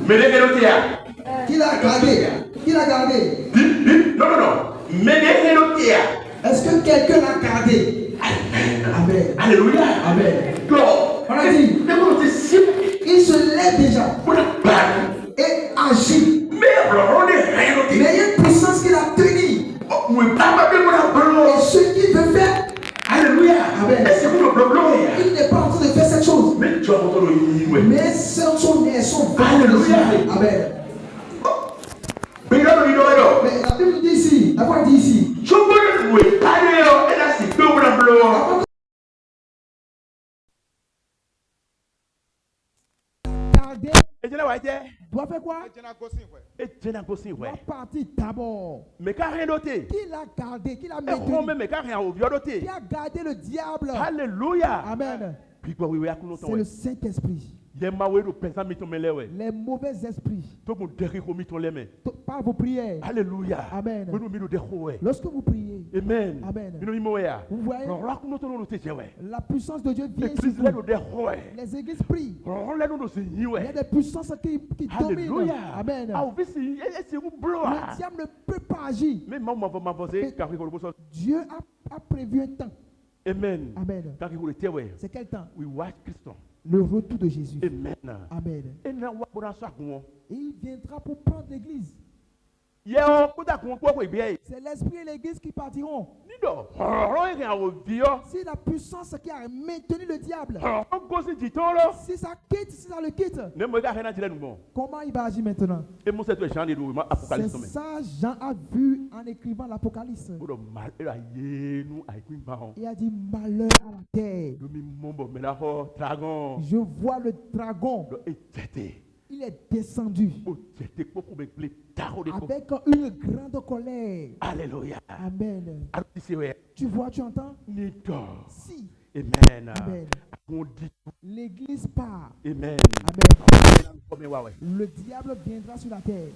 Qui l'a gardé? Qui l'a gardé? Non. Est-ce que quelqu'un l'a gardé? Amen. Alléluia. Amen. On a dit, il se lève déjà et agit. Mais il y a une puissance qui l'a tenu. Et ce qu'il veut faire, alléluia. Amen. Il n'est pas en train de faire cette chose. Mais cette chose, elles sont alléluia. Amen. Mais la Bible dit ici, la Bible dit ici. Doit faire quoi? Doit partir d'abord. Mais qui rien noté? Qui l'a gardé? Qui l'a maintenu? Qui a gardé le diable? Alléluia. Amen. C'est le Saint-Esprit. Les mauvais esprits par vos prières. Alléluia. Amen. Lorsque vous priez, Amen. Amen. Vous voyez la puissance de Dieu vient sur vous. Les églises prient. Il y a des puissances qui dominent. Amen. Le diable ne peut pas agir. Dieu a prévu un temps. Amen. Amen. C'est quel temps? Le retour de Jésus. Amen. Amen. Et il viendra pour prendre l'église. C'est l'esprit et l'église qui partiront. Si la puissance qui a maintenu le diable, si ça quitte, si ça le quitte, comment il va agir maintenant? C'est ça Jean a vu en écrivant l'Apocalypse. Il a dit malheur à la terre. Je vois le dragon. Il est descendu avec une grande colère. Alléluia. Amen. Tu vois, tu entends? Si. Amen. Amen. L'église part. Amen. Amen. Le diable viendra sur la terre.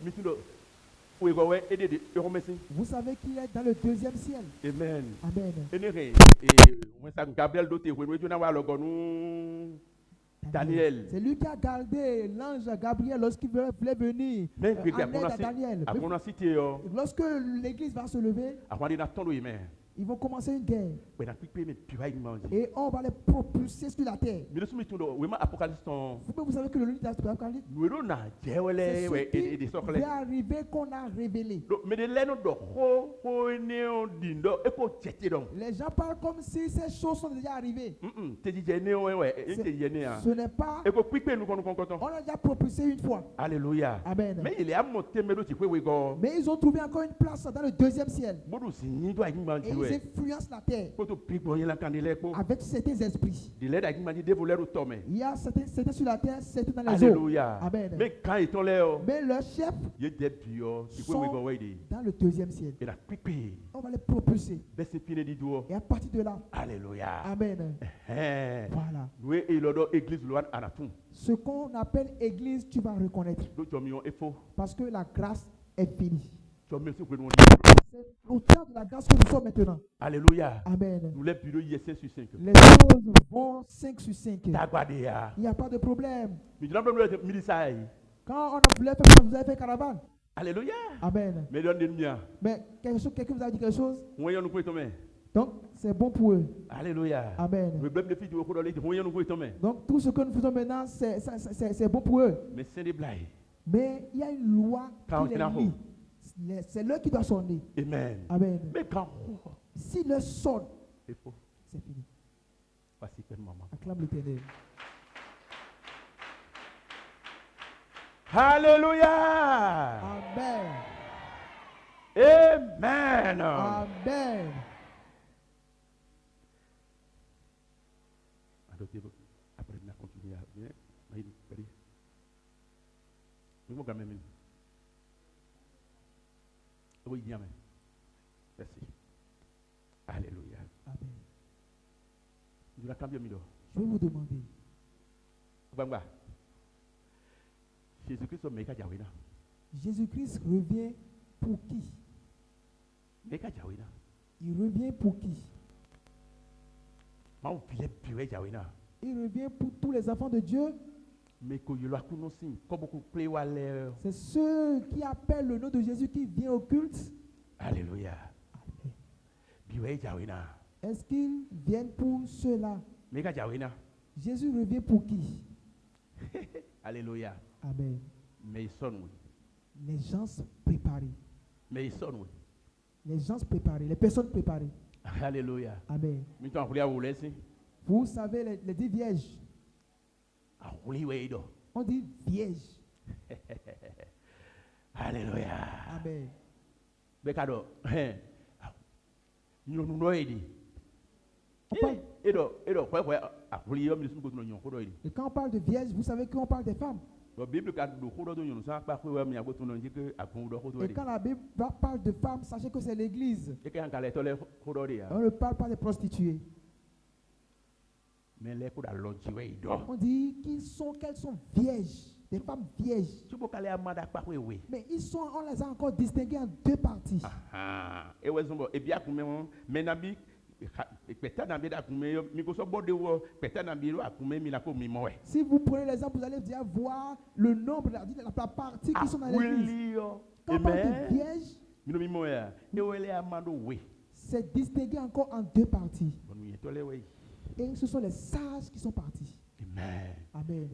Vous savez qu'il est dans le deuxième ciel. Amen. Amen. Daniel. C'est lui qui a gardé l'ange Gabriel lorsqu'il voulait venir en aide à Daniel. Lorsque l'église va se lever, ils vont commencer une guerre. Et on va les propulser sur la terre. Vous savez que le livre d'Apocalypse, c'est ce qui va arriver qu'on a révélé. Les gens parlent comme si ces choses sont déjà arrivées. Ce n'est pas. On a déjà propulsé une fois. Alléluia. Amen. Mais ils ont trouvé encore une place dans le deuxième ciel. Et ils influencent la terre avec certains esprits. Il y a certains sur la terre, certains dans les eaux. Alléluia. Amen. Mais leurs chefs sont dans le deuxième ciel. On va les propulser. Et à partir de là, alléluia. Amen. Voilà. Ce qu'on appelle église, tu vas reconnaître. Parce que la grâce est finie. C'est au temps de la grâce que nous sommes maintenant. Alléluia. Amen. Les choses vont 5 sur 5. Il n'y a pas de problème. Quand on a voulu faire, vous avez fait caravane. Alléluia. Amen. Mais quelqu'un vous a dit quelque chose? Donc, c'est bon pour eux. Alléluia. Amen. Donc, tout ce que nous faisons maintenant, c'est bon pour eux. Mais il y a une loi qui les lie. C'est l'heure qui doit sonner. Amen. Amen. Si le sonne, c'est fini. Acclame l'Éternel. Alléluia. Amen. Amen. Amen. Après, on a continué à venir. Oui, amen. Merci. Alléluia. Amen. Je vais vous demander. Jésus-Christ revient pour qui? Il revient pour qui? Il revient pour tous les enfants de Dieu. C'est ceux qui appellent le nom de Jésus qui vient au culte. Alléluia. Est-ce qu'ils viennent pour ceux-là? Jésus revient pour qui? Alléluia. Amen. Mais ils sont les gens préparés. Mais ils sont les gens préparés, les personnes préparées. Alléluia. Amen. Vous savez, les 10 vierges. On dit vierge. Alléluia. Amen. Et quand on parle de vierge, vous savez qu'on parle des femmes. Et quand la Bible parle de femmes, sachez que c'est l'église. On ne parle pas des prostituées. On dit qu'elles sont vierges, des femmes vierges. Mais on les a encore distinguées en deux parties. Si vous prenez l'exemple, vous allez déjà voir le nombre de la partie qui sont dans l'église. Quand on parle de vierges, c'est distingué encore en deux parties. Et ce sont les sages qui sont partis. Amen.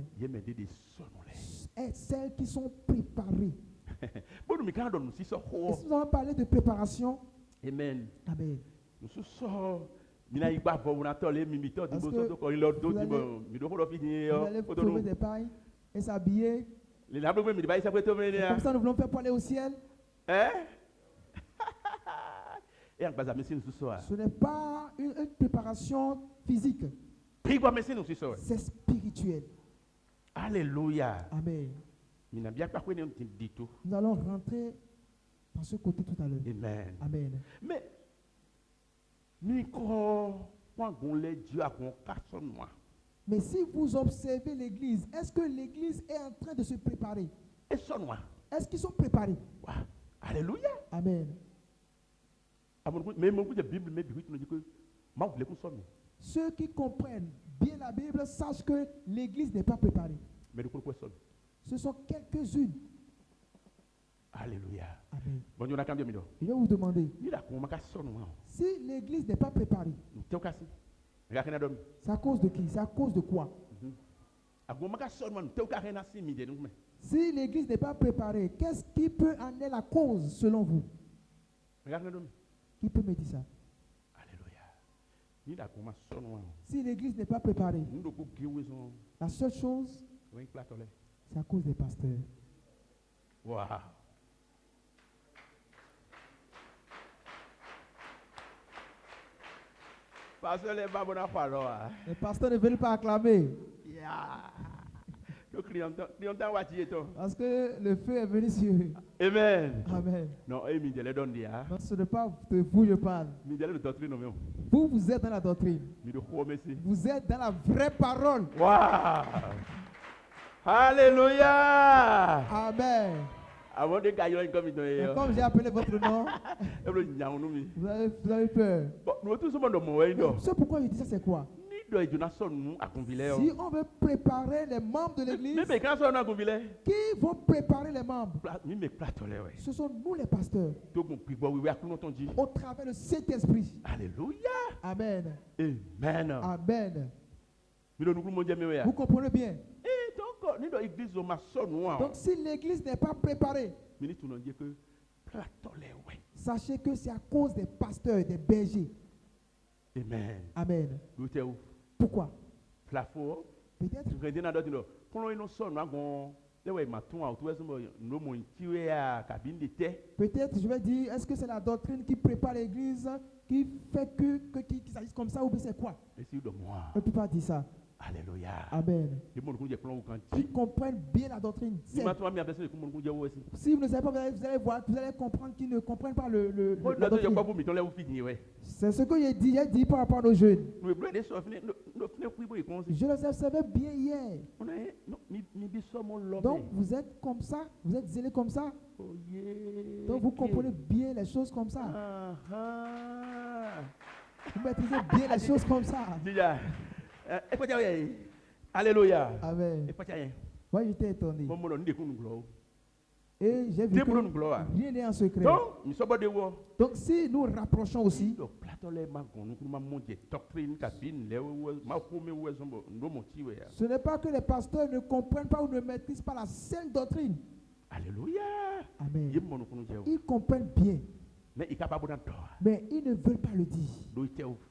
Et celles qui sont préparées. Et si nous allons parler de préparation, Amen. Amen. Vous allez trouver des pailles et s'habiller. Comme ça, nous voulons faire pour aller au ciel. Ce n'est pas une préparation physique. C'est spirituel. Alléluia. Amen. Nous allons rentrer par ce côté tout à l'heure. Amen. Amen. Mais si vous observez l'église, est-ce que l'église est en train de se préparer? Est-ce qu'ils sont préparés? Alléluia. Amen. Ceux qui comprennent bien la Bible sachent que l'église n'est pas préparée. Ce sont quelques-unes. Alléluia. Amen. Je vais vous demander, si l'église n'est pas préparée, c'est à cause de qui? C'est à cause de quoi? Si l'église n'est pas préparée, qu'est-ce qui peut en être la cause selon vous? Qui peut me dire ça? Alléluia. Si l'église n'est pas préparée, la seule chose, c'est à cause des pasteurs. Wow. Les pasteurs ne veulent pas acclamer. Parce que le feu est venu sur eux. Amen. Amen. Non, ce n'est pas de vous je parle. Vous êtes dans la doctrine. Vous êtes dans la vraie parole. Wow. Alléluia. Amen. Et comme j'ai appelé votre nom, vous avez peur. C'est pourquoi je dis ça, c'est quoi? Si on veut préparer les membres de l'église, qui vont préparer les membres? Ce sont nous les pasteurs. Au travers de cet esprit. Alléluia. Amen. Amen. Amen. Vous comprenez bien? Donc si l'église n'est pas préparée, sachez que c'est à cause des pasteurs, des bergers. Amen. Amen. Pourquoi? Peut-être. Peut-être, je vais dire, est-ce que c'est la doctrine qui prépare l'église, qui fait qu'ils agissent comme ça, ou bien c'est quoi? On ne peut pas dire ça. Alléluia. Amen. Qui comprennent bien la doctrine. Si vous ne savez pas, vous allez voir, vous allez comprendre qu'ils ne comprennent pas la doctrine. C'est ce que j'ai dit par rapport aux jeunes. Je les observais bien hier. Donc vous êtes comme ça, vous êtes zélés comme ça. Donc vous comprenez bien les choses comme ça. Vous maîtrisez bien les choses comme ça. Alléluia. Amen. Moi, j'étais étonné. Et j'ai vu que rien n'est en secret. Donc, si nous rapprochons aussi, ce n'est pas que les pasteurs ne comprennent pas ou ne maîtrisent pas la sainte doctrine. Alléluia. Amen. Ils comprennent bien. Mais ils ne veulent pas le dire.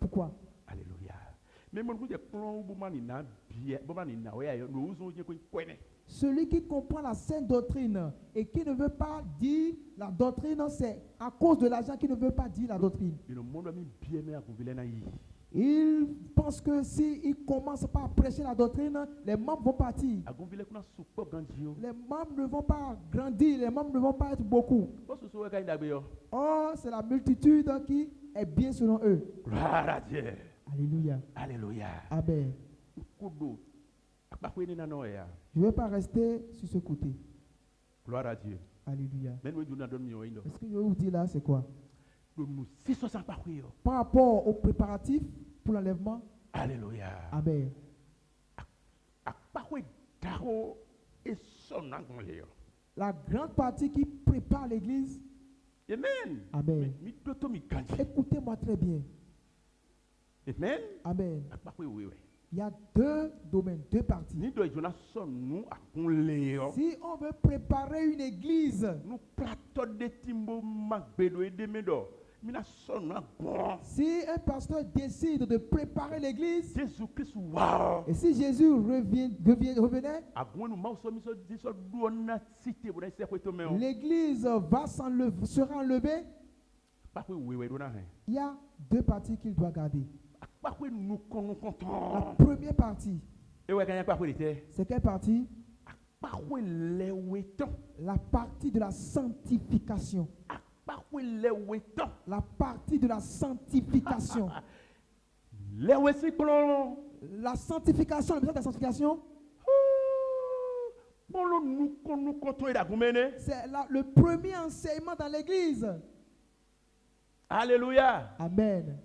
Pourquoi? Alléluia. Celui qui comprend la sainte doctrine et qui ne veut pas dire la doctrine, c'est à cause de l'argent qu'il ne veut pas dire la doctrine. Il pense que s'il ne commence pas à prêcher la doctrine, les membres vont partir. Les membres ne vont pas grandir, les membres ne vont pas être beaucoup. Oh, c'est la multitude qui est bien selon eux. Gloire à Dieu. Alléluia. Alléluia. Amen. Je ne vais pas rester sur ce côté. Gloire à Dieu. Alléluia. Ce que je vais vous dire là, c'est quoi? Par rapport aux préparatifs pour l'enlèvement. Alléluia. Amen. La grande partie qui prépare l'église. Amen. Amen. Écoutez-moi très bien. Amen. Amen. Il y a deux domaines, deux parties. Si on veut préparer une église, si un pasteur décide de préparer l'église, et si Jésus revenait, l'église sera enlevée. Il y a deux parties qu'il doit garder. La première partie, c'est quelle partie? La partie de la sanctification. La partie de la sanctification. La sanctification, le message de la sanctification, c'est le premier enseignement dans l'église. Alléluia. Amen.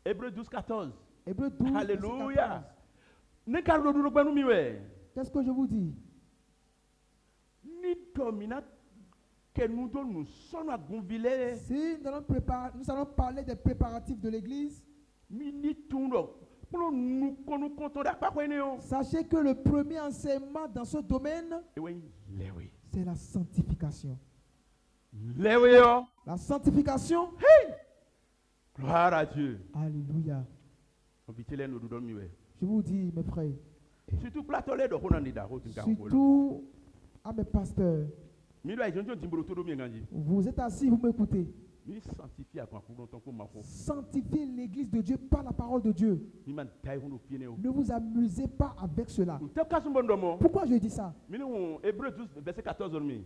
Hébreux 12, 14. Hébreux 12, alléluia. Qu'est-ce que je vous dis? Si nous allons parler des préparatifs de l'église, sachez que le premier enseignement dans ce domaine, c'est la sanctification. La sanctification. Hey! Gloire à Dieu. Alléluia. Je vous dis, mes frères, surtout à mes pasteurs, vous êtes assis, vous m'écoutez. Sanctifiez l'église de Dieu par la parole de Dieu. Ne vous amusez pas avec cela. Pourquoi je dis ça?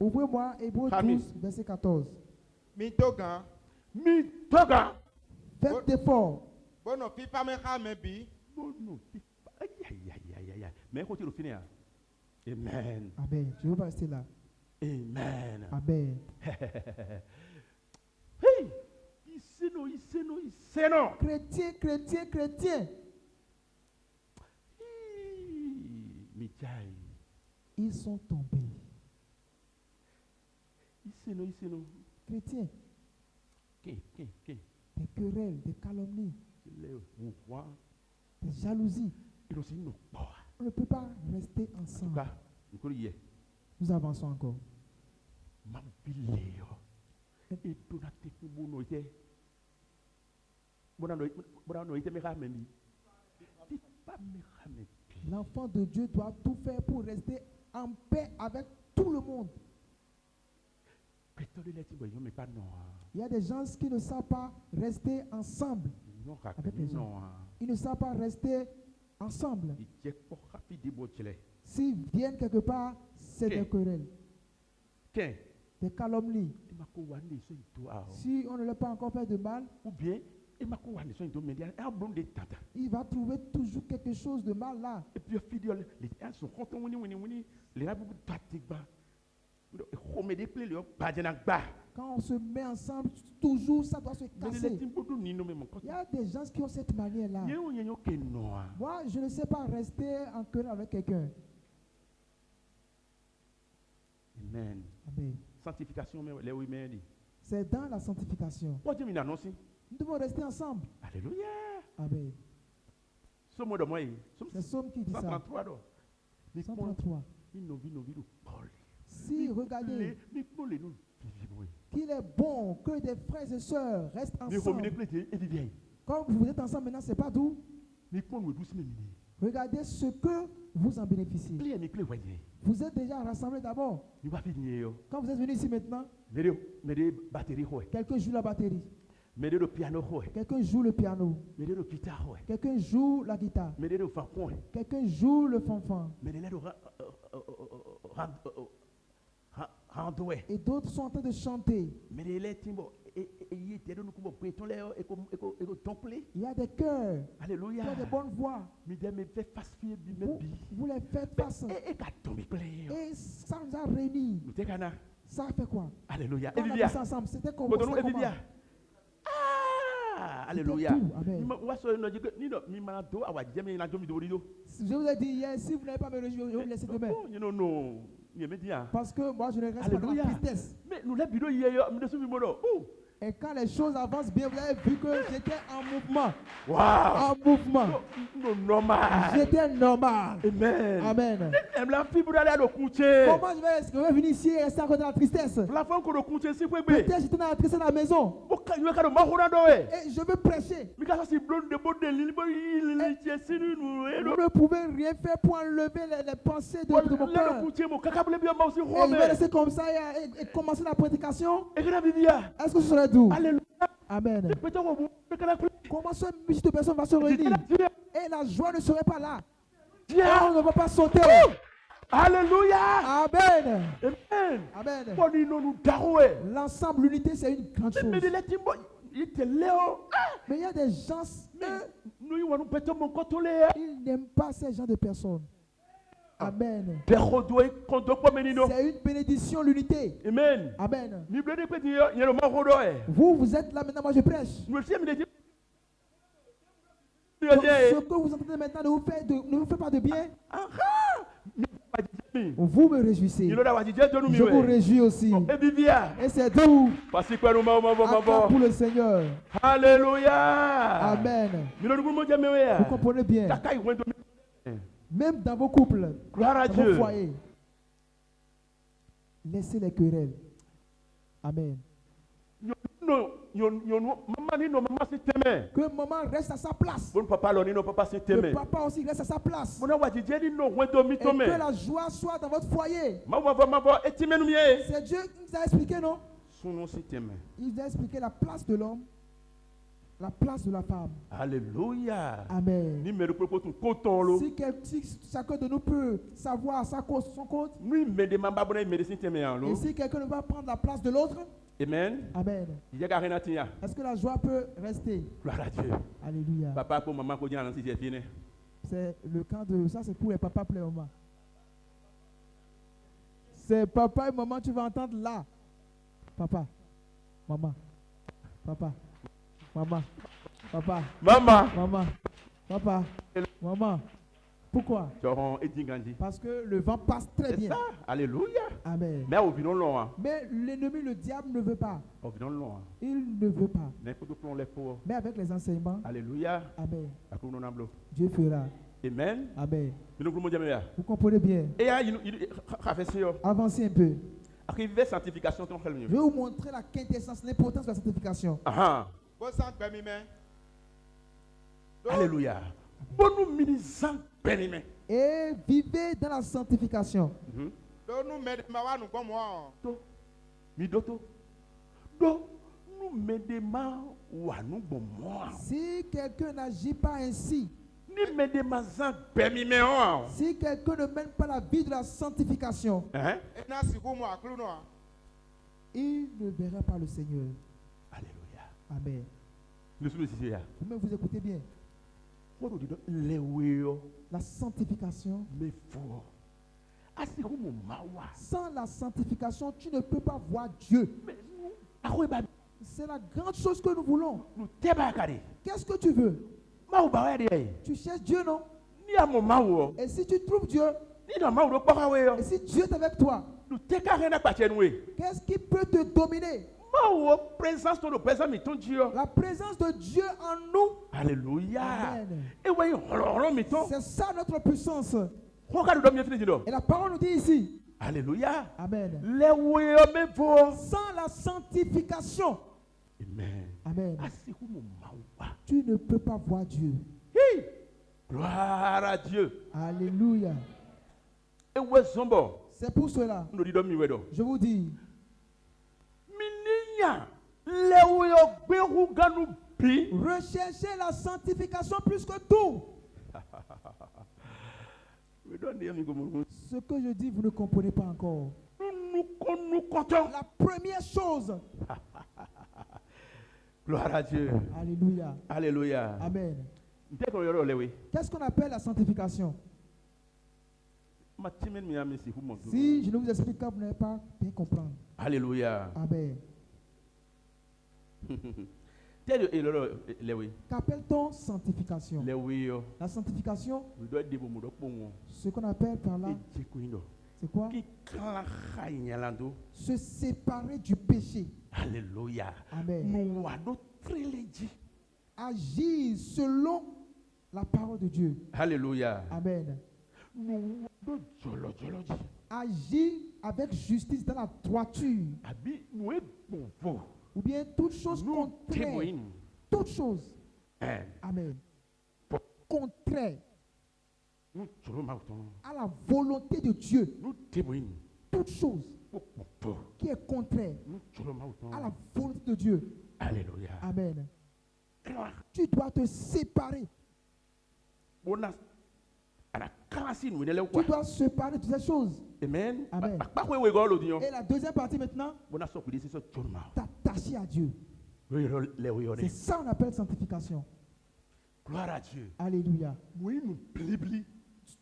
Ouvrez-moi Hébreux 12, verset 14. Faites d'efforts. Amen. Amen. Je vais rester là. Amen. Amen. Hey! Chrétien. Ils sont tombés. Chrétiens. Des querelles, des calomnies, des jalousies. On ne peut pas rester ensemble. Nous avançons encore. L'enfant de Dieu doit tout faire pour rester en paix avec tout le monde. Il y a des gens qui ne savent pas rester ensemble avec les gens. Ils ne savent pas rester ensemble. S'ils viennent quelque part, c'est des querelles, des calomnies. Si on ne leur a pas encore fait de mal, ou bien il va trouver toujours quelque chose de mal là. Et puis Quand on se met ensemble, toujours ça doit se casser. Il y a des gens qui ont cette manière-là. Moi, je ne sais pas rester en querelle avec quelqu'un. Amen. Amen. Sanctification, c'est dans la sanctification. Nous devons rester ensemble. Alléluia. Amen. C'est Somme qui dit ça. 133. Si regardez qu'il est bon que des frères et sœurs restent ensemble. Quand vous êtes ensemble maintenant, c'est pas doux. Regardez ce que vous en bénéficiez. Vous êtes déjà rassemblés d'abord. Quand vous êtes venus ici maintenant, quelqu'un joue la batterie. Quelqu'un joue le piano. Quelqu'un joue la guitare. Quelqu'un joue le fanfan. Et d'autres sont en train de chanter. Il y a des cœurs. Alléluia. Il y a des bonnes voix. Vous les faites face. Et ça nous a réunis. Ça fait quoi? Alléluia. On a fait ensemble. C'était comment? Alléluia. Je vous ai dit hier, si vous n'avez pas me rejoindre, je vais vous laisser demain. Parce que moi, je ne reste pas dans la tristesse. Et quand les choses avancent bien, vous avez vu que j'étais en mouvement. Wow. En mouvement. Normal. J'étais normal. Amen. Amen. Comment je vais venir ici et rester à côté de la tristesse? Peut-être j'étais dans la tristesse à la maison. Et je veux prêcher. Vous ne pouvez rien faire pour enlever les pensées de mon cœur. Et je vais rester comme ça et commencer la prédication. Est-ce que ce serait doux? Alléluia. Amen. Comment ce millier de personnes va se réunir? Et la joie ne serait pas là. On ne va pas sauter. Alléluia. Amen. Amen. Amen. L'ensemble, l'unité, c'est une grande chose. Mais il y a des gens, ils n'aiment pas ces gens de personnes. Amen. C'est une bénédiction, l'unité. Amen. Amen. Vous êtes là maintenant, moi je prêche. Ce que vous entendez maintenant ne vous fait pas de bien. Vous me réjouissez. Je vous réjouis aussi. Et c'est doux. Acclame pour le Seigneur. Alléluia. Amen. Vous comprenez bien. Même dans vos couples, dans vos foyers, laissez les querelles. Amen. Que maman reste à sa place. Que papa aussi reste à sa place. Et que la joie soit dans votre foyer. C'est Dieu qui nous a expliqué, non? Il nous a expliqué la place de l'homme, la place de la femme. Alléluia. Amen. Si chacun de nous peut savoir sa cause, son compte. Et si quelqu'un ne va prendre la place de l'autre. Amen. Amen. Est-ce que la joie peut rester? Gloire à Dieu. Alléluia. Papa pour maman, c'est le camp de ça, c'est pour les papas, pour les mamans. C'est papa et maman, tu vas entendre là. Papa, maman, papa, maman, papa, maman, maman, papa, maman. Pourquoi? Parce que le vent passe très bien. Ça. Alléluia. Amen. Mais l'ennemi, le diable, ne veut pas. Il ne veut pas. Mais avec les enseignements. Alléluia. Amen. Dieu fera. Amen. Amen. Vous comprenez bien. Avancez un peu. Je vais vous montrer la quintessence, l'importance de la sanctification. Alléluia. Et vivez dans la sanctification. Si quelqu'un n'agit pas ainsi, si quelqu'un ne mène pas la vie de la sanctification, il ne verra pas le Seigneur. Alléluia. Amen. Vous-même vous écoutez bien. La sanctification. Sans la sanctification, tu ne peux pas voir Dieu. C'est la grande chose que nous voulons. Qu'est-ce que tu veux? Tu cherches Dieu, non? Et si tu trouves Dieu, et si Dieu est avec toi, qu'est-ce qui peut te dominer? La présence de Dieu en nous. Alléluia. Amen. C'est ça notre puissance. Et la parole nous dit ici. Alléluia. Amen. Sans la sanctification. Amen. Amen. Tu ne peux pas voir Dieu. Gloire à Dieu. Alléluia. C'est pour cela. Je vous dis. Recherchez la sanctification plus que tout. Ce que je dis, vous ne comprenez pas encore. La première chose. Gloire à Dieu. Alléluia. Alléluia. Amen. Qu'est-ce qu'on appelle la sanctification? Si je ne vous explique pas, vous n'allez pas bien comprendre. Alléluia. Amen. Qu'appelle-t-on sanctification? La sanctification, ce qu'on appelle par là, c'est quoi? Se séparer du péché. Alléluia. Amen. Agir selon la parole de Dieu. Alléluia. Amen. Agir avec justice dans la droiture. Ou bien toute chose contraire. Toute chose. Amen. Contraire à la volonté de Dieu. Toute chose qui est contraire à la volonté de Dieu. Alléluia. Amen. Tu dois te séparer. Tu dois séparer de ces choses. Amen. Amen. Et la deuxième partie maintenant, t'attacher à Dieu. C'est ça qu'on appelle sanctification. Gloire à Dieu. Alléluia.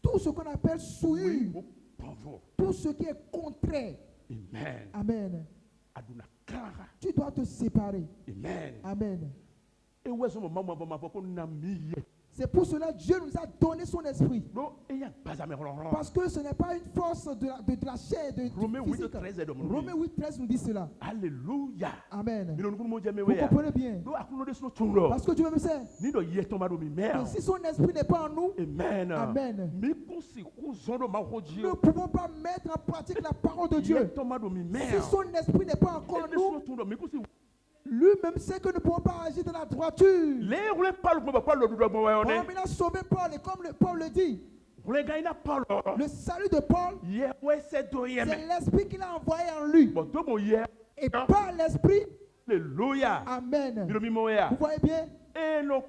Tout ce qu'on appelle souillure, tout ce qui est contraire. Amen. Amen. Tu dois te séparer. Amen. Amen. C'est pour cela que Dieu nous a donné son esprit. Parce que ce n'est pas une force de la chair, de Romains 8:13 Romains 8:13 nous dit cela. Alléluia. Amen. Vous comprenez bien. Parce que Dieu me sait que si son esprit n'est pas en nous, Amen, nous ne pouvons pas mettre en pratique la parole de Dieu. Si son esprit n'est pas encore en nous, lui-même sait que nous ne pouvons pas agir dans la droiture. Il a sauvé Paul, et comme Paul le dit, le salut de Paul, c'est l'esprit qu'il a envoyé en lui. Et par l'esprit, Amen. Vous voyez bien? On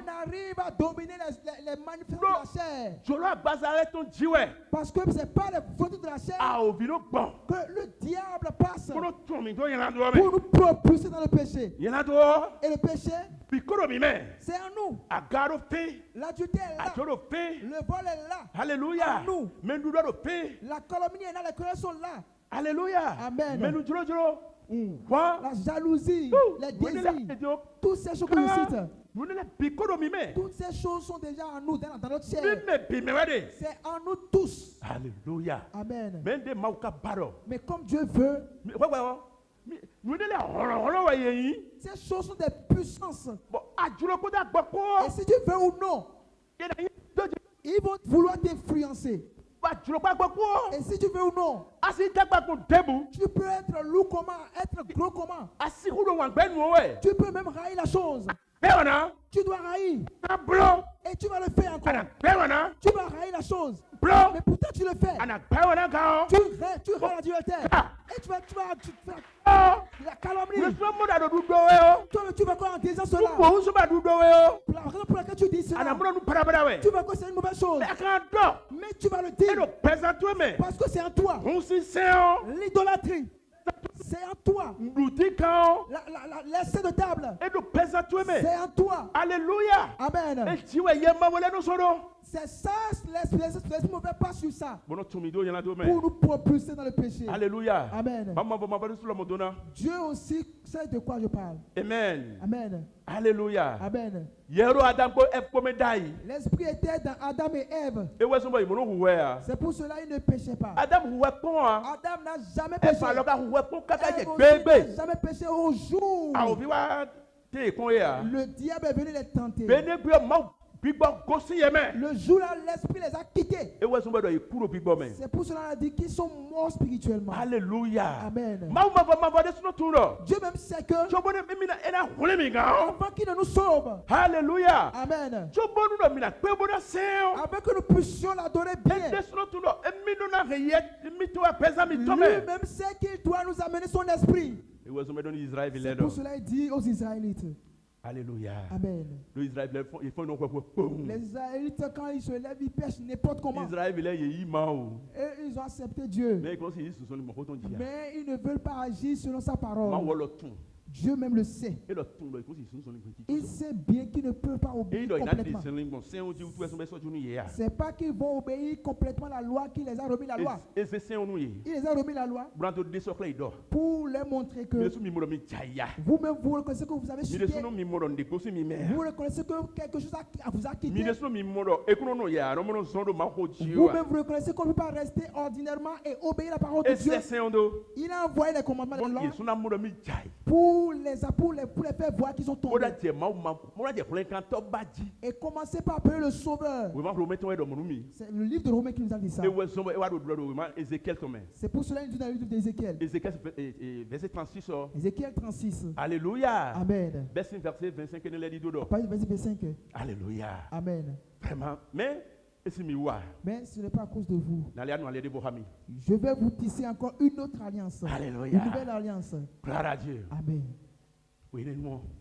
arrive à dominer les manifestations de la chair. Parce que ce n'est pas les volontés de la chair que le diable passe pour nous propulser dans le péché. Et le péché, c'est en nous. L'adultère est là. Le vol est là. Alléluia. En nous. La calomnie est là. Les colères sont là. Alléluia. Amen. La jalousie, les désirs, toutes ces choses que je cite, toutes ces choses sont déjà en nous, dans notre chair. C'est en nous tous. Alléluia. Amen. Mais comme Dieu veut, ces choses sont des puissances. Et si tu veux ou non, ils vont vouloir t'influencer. Et si tu veux ou non, tu peux être lourd comment, être gros comment. Tu peux même railler la chose. Tu dois railler. Et tu vas le faire encore. Tu vas railler la chose. Mais pourtant tu le fais. Tu rayes la dureté. Et tu vas la calomnie. Toi, tu vas quoi en disant cela? La raison pour laquelle tu dis cela, tu vas quoi, c'est une mauvaise chose. Mais tu vas le dire. Parce que c'est en toi. L'idolâtrie. C'est en toi. L'essai de table. C'est en toi. Alléluia. Amen. C'est ça, l'esprit mauvais pas sur ça. Pour nous propulser dans le péché. Alléluia. Amen. Dieu aussi sait de quoi je parle. Amen. Amen. Alléluia. Amen. L'esprit était dans Adam et Ève. C'est pour cela qu'il ne péchait pas. Adam n'a jamais péché. Ève n'a jamais péché au jour. Le diable est venu les tenter. Le jour-là, l'esprit les a quittés. C'est pour cela qu'on a dit qu'ils sont morts spirituellement. Alléluia. Amen. Dieu même sait que avant qu'il ne nous sauve. Alléluia. Amen. Avant que nous puissions l'adorer bien. Lui-même sait qu'il doit nous amener son esprit. C'est pour cela qu'il dit aux Israélites. Alléluia. Amen. Les Israélites, quand ils se lèvent, ils pêchent n'importe comment. Et ils ont accepté Dieu. Mais ils ne veulent pas agir selon sa parole. Dieu même le sait. Il sait bien qu'ils ne peuvent pas obéir complètement. C'est pas qu'ils vont obéir complètement à la loi qui les a remis la loi. Il les a remis la loi pour leur montrer que vous-même vous reconnaissez que vous avez chuté. Vous reconnaissez que quelque chose vous a quitté. Vous-même vous reconnaissez qu'on ne peut pas rester ordinairement et obéir à la parole de Dieu. Il a envoyé les commandements de la loi pour les faire voir qu'ils sont tombés. Et commencez par appeler le Sauveur. C'est le livre de Romains qui nous a dit ça. C'est pour cela qu'il dit dans le livre d'Ézéchiel. Verset 36. Ézéchiel 36. Alléluia. Amen. Verset 25. Verset 25. Alléluia. Amen. Vraiment. Mais ce n'est pas à cause de vous. Je vais vous tisser encore une autre alliance. Alléluia. Une nouvelle alliance. Gloire à Dieu. Amen.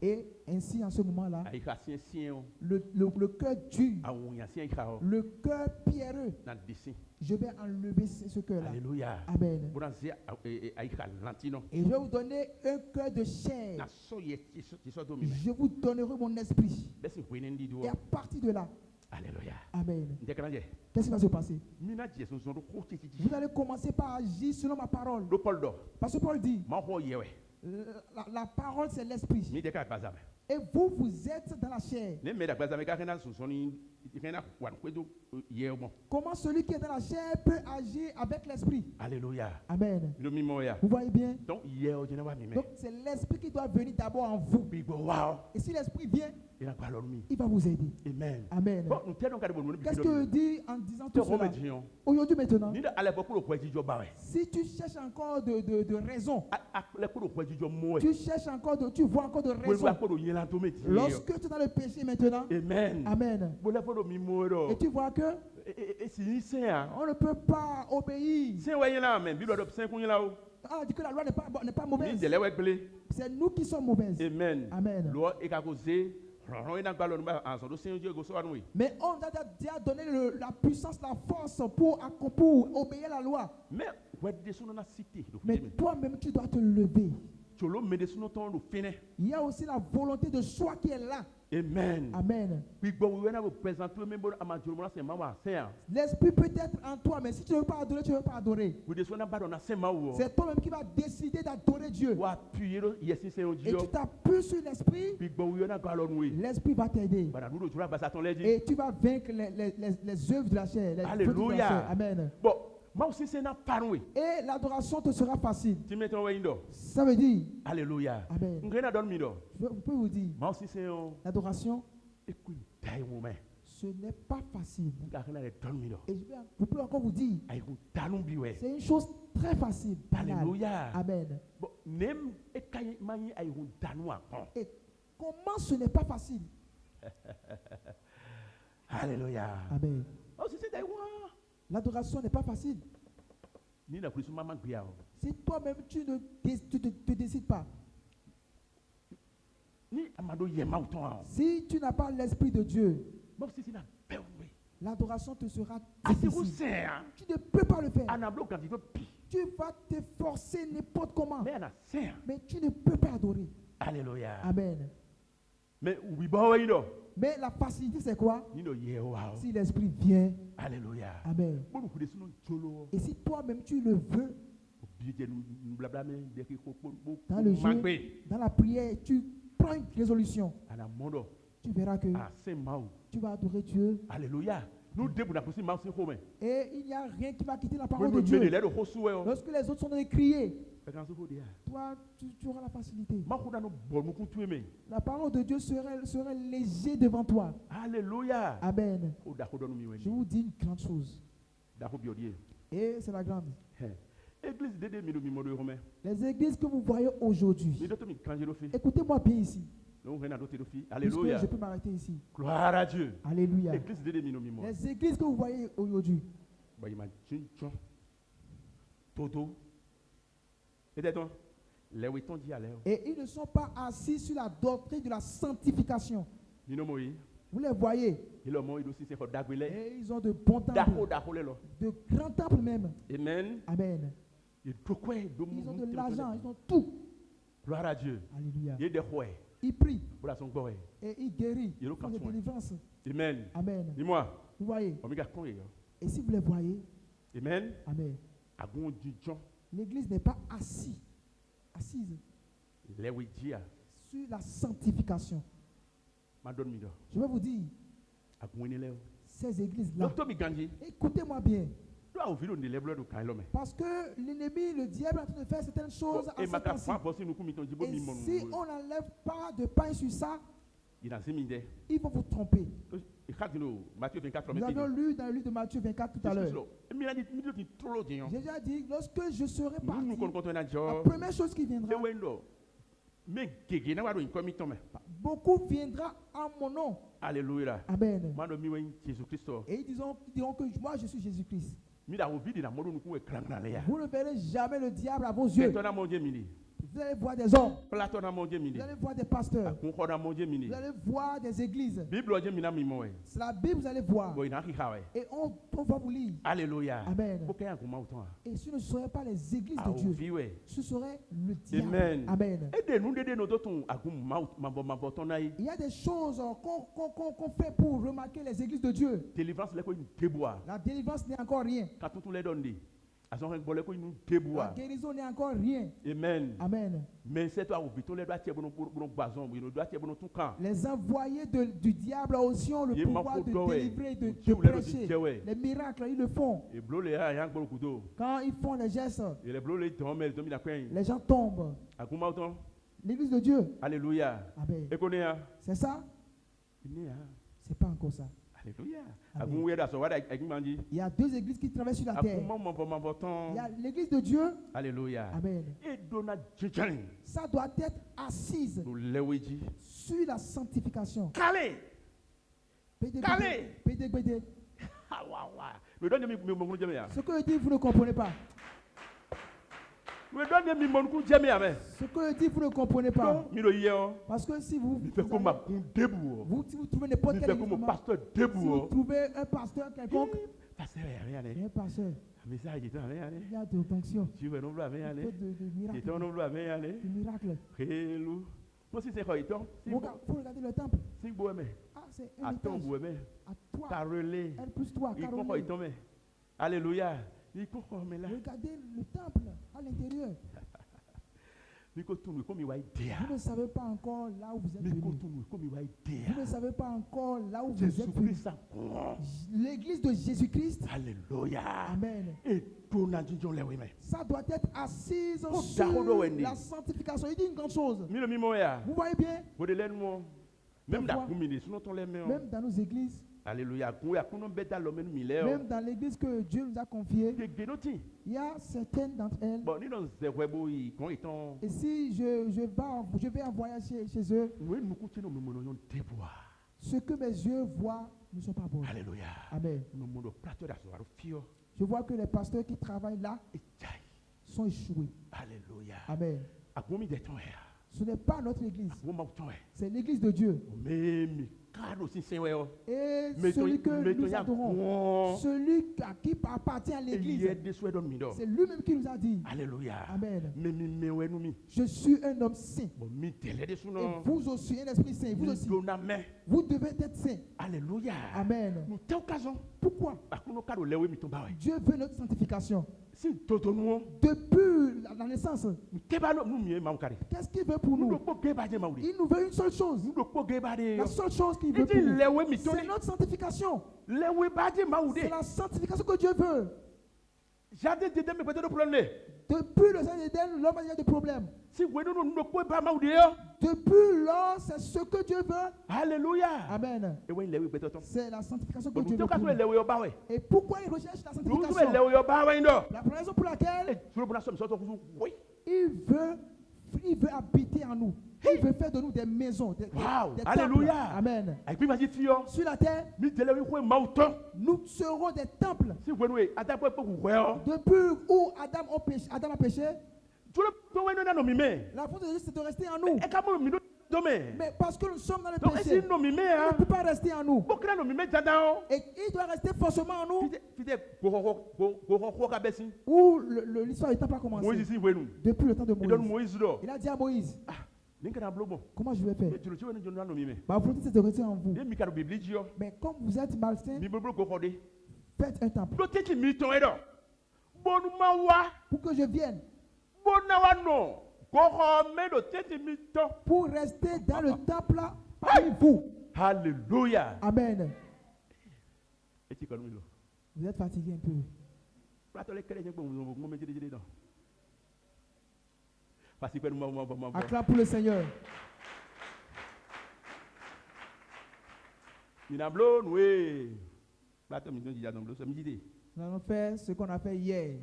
Et ainsi, en ce moment-là, le cœur dur, le cœur pierreux, je vais enlever ce cœur-là. Alléluia. Amen. Et je vais vous donner un cœur de chair. Je vous donnerai mon esprit. Et à partir de là, alléluia. Amen. Qu'est-ce qui va se passer? Vous allez commencer par agir selon ma parole. Parce que Paul dit, la parole c'est l'esprit. Et vous, vous êtes dans la chair. Comment celui qui est dans la chair peut agir avec l'esprit? Alléluia. Amen. Vous voyez bien? Donc c'est l'esprit qui doit venir d'abord en vous. Et si l'esprit vient, il va vous aider. Amen. Amen. Qu'est-ce que je dis en disant tout cela? Aujourd'hui maintenant, si tu cherches encore de raison, tu cherches encore tu vois encore de raison. Lorsque tu es dans le péché maintenant, Amen. Amen. Et tu vois que on ne peut pas obéir. Ah, dit que la loi n'est pas mauvaise. C'est nous qui sommes mauvaises. Amen. Amen. Mais on a déjà donné la puissance, la force pour obéir à la loi. Mais toi-même, tu dois te lever. Il y a aussi la volonté de soi qui est là. Amen. Amen. L'esprit peut être en toi, mais si tu ne veux pas adorer, tu ne veux pas adorer. C'est toi-même qui vas décider d'adorer Dieu. Et tu t'appuies sur l'esprit. L'esprit va t'aider. Et tu vas vaincre les œuvres de la chair. Alléluia. Amen. Bon. Et l'adoration te sera facile. Ça veut dire. Alléluia. Amen. Je peux vous dire. L'adoration, ce n'est pas facile. Et je peux encore vous dire. C'est une chose très facile. Alléluia. Amen. Et comment ce n'est pas facile? Alléluia. Amen. L'adoration n'est pas facile. Si toi-même tu ne te décides pas, si tu n'as pas l'esprit de Dieu, l'adoration te sera difficile. Tu ne peux pas le faire. Tu vas te forcer n'importe comment. Mais tu ne peux pas adorer. Alléluia. Amen. Mais la facilité, c'est quoi? Si l'Esprit vient. Alléluia. Amen. Et si toi-même tu le veux, dans le jeu, dans la prière, tu prends une résolution. Tu verras que tu vas adorer Dieu. Alléluia. Et il n'y a rien qui va quitter la parole de Dieu. Lorsque les autres sont en train de crier, toi, tu auras la facilité. La parole de Dieu serait léger devant toi. Alléluia. Amen. Je vous dis une grande chose. Et c'est la grande. Les églises que vous voyez aujourd'hui, écoutez-moi bien ici. Alléluia. Je peux m'arrêter ici. Gloire à Dieu. Alléluia. Les églises que vous voyez aujourd'hui. Et ils ne sont pas assis sur la doctrine de la sanctification. Vous les voyez. Et ils ont de bons temples. De grands temples même. Amen. Amen. Ils ont de l'argent, ils ont tout. Gloire à Dieu. Alléluia. Il prie. Et il guérit. Il fait des délivrances. Amen. Amen. Dis-moi. Vous voyez. Et si vous les voyez. Amen. Amen. L'église n'est pas assise sur la sanctification. Je vais vous dire. Ces églises-là. Écoutez-moi bien. Parce que l'ennemi, le diable, est en train de faire certaines choses à ce temps-ci. Et si on n'enlève pas de pain sur ça, ils vont vous tromper. Nous avons lu dans le livre de Matthieu 24 tout à l'heure. J'ai déjà dit, lorsque je serai parti, la première chose qui viendra, beaucoup viendra en mon nom. Alléluia. Amen. Et ils diront que moi je suis Jésus-Christ. Vous ne verrez jamais le diable à vos yeux. Vous allez voir des hommes. Vous allez voir des pasteurs. Vous allez voir des églises. C'est la Bible, vous allez voir. Et on va vous lire. Alléluia. Amen. Et ce ne seraient pas les églises de Dieu. Ce serait le diable. Amen. Il y a des choses qu'on fait pour remarquer les églises de Dieu. La délivrance n'est encore rien. La guérison n'est encore rien. Amen. Amen. Les envoyés du diable aussi ont le pouvoir de délivrer, de prêcher. Les miracles, ils le font. Quand ils font les gestes, les gens tombent. L'église de Dieu. Alléluia. Amen. C'est ça? C'est pas encore ça. Alléluia. Il y a deux églises qui travaillent sur la terre. Il y a l'église de Dieu. Alléluia. Amen. Ça doit être assise sur la sanctification. Calé. Ce que je dis, vous ne comprenez pas. Ce que je dis, vous ne comprenez pas. Parce que si vous trouvez n'importe quel église, si vous trouvez un pasteur quelconque, un pasteur, il y a de fonctions, de miracles. Il faut regarder le temple. Ah, c'est un étage. À 3. N plus 3. Alléluia. Regardez le temple à l'intérieur. Vous ne savez pas encore là où vous êtes venu. Vous ne savez pas encore là où vous êtes venu. L'église de Jésus-Christ. Alléluia. Amen. Ça doit être assise sur la sanctification. Il dit une grande chose. Vous voyez bien? Même dans nos églises. Alléluia. Même dans l'église que Dieu nous a confiée, il y a certaines d'entre elles. Et si je vais en voyage chez eux, ce que mes yeux voient ne sont pas bons. Alléluia. Amen. Je vois que les pasteurs qui travaillent là sont échoués. Alléluia. Amen. Ce n'est pas notre église. C'est l'église de Dieu. Et celui que nous adorons, celui à qui appartient à l'église, c'est lui-même qui nous a dit. Alléluia. Amen. Je suis un homme saint. Et vous aussi, un esprit saint. Vous aussi. Vous devez être saint. Alléluia. Amen. Pourquoi? Dieu veut notre sanctification. Depuis la naissance, qu'est-ce qu'il veut pour nous? Il nous veut une seule chose. La seule chose qu'il veut pour nous, c'est notre sanctification. C'est la sanctification que Dieu veut. Depuis le jardin d'Éden, l'homme a des problèmes. Depuis lors, c'est ce que Dieu veut. Alléluia. Amen. C'est la sanctification que Dieu veut pour nous. Et pourquoi il recherche la sanctification? La raison pour laquelle il veut habiter en nous. Il veut faire de nous des maisons, des Alléluia. Amen. Sur la terre, nous serons des temples. Depuis où Adam a péché, la faute de Dieu, c'est de rester en nous. Mais parce que nous sommes dans le péché, il ne peut pas rester en nous. Et il doit rester forcément en nous. Où l'histoire du temple a commencé. Depuis le temps de Moïse. Il a dit à Moïse, comment je vais faire? Ma volonté, c'est de rester en vous. Mais comme vous êtes malsain, faites un temple. Pour que je vienne. Pour rester dans le temple parmi vous. Alléluia. Amen. Vous êtes fatigué un peu. Acclame pour le Seigneur. Nous allons faire ce qu'on a fait hier.